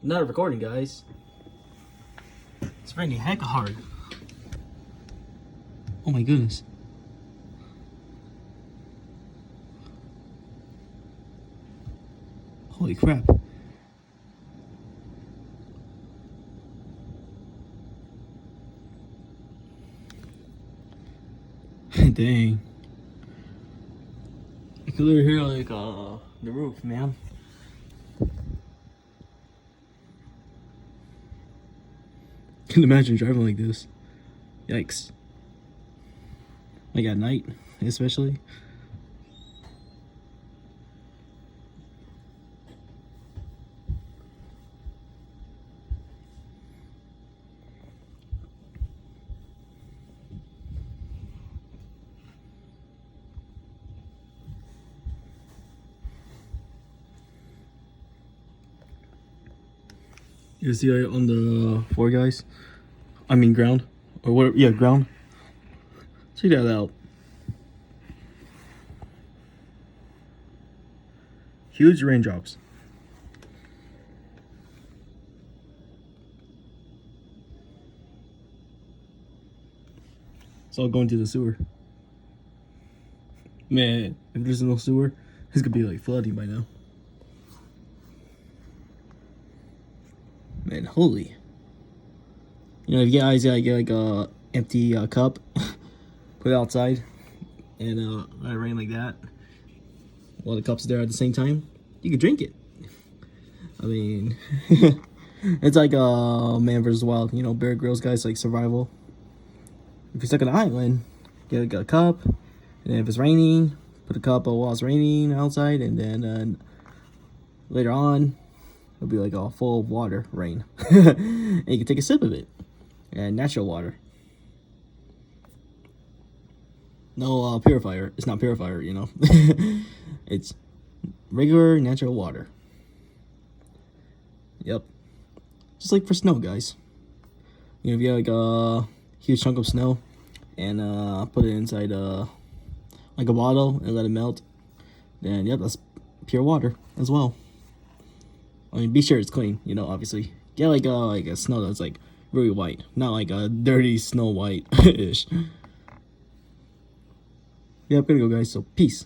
Not recording, guys. It's raining heck hard. Oh my goodness. Holy crap. Dang. I could literally hear like the roof, man. Can imagine driving like this. Yikes. Like at night, especially. You see on the floor, guys? I mean ground. Or whatever, yeah, ground. Check that out. Huge raindrops. It's all going to the sewer. Man, if there's no sewer, it's gonna be like flooding by now. Man, holy. You know, if you get eyes, you get like a empty cup, put it outside, and let it rain like that. While the cup's there at the same time, you can drink it. I mean, it's like Man vs. Wild. You know, Bear Grylls, guys, like survival. If you're stuck on an island, get like a cup, and if it's raining, put a cup while it's raining outside, and then later on, it'll be like all full of water, rain. And you can take a sip of it. And natural water. No purifier. It's not purifier, you know. It's regular natural water. Yep. Just like for snow, guys. You know, if you have like a huge chunk of snow and put it inside like a bottle and let it melt, then yep, that's pure water as well. I mean, be sure it's clean, you know, obviously. Get like a snow that's like really white, not like a dirty Snow White ish. Yeah, I'm gonna go, guys, so peace.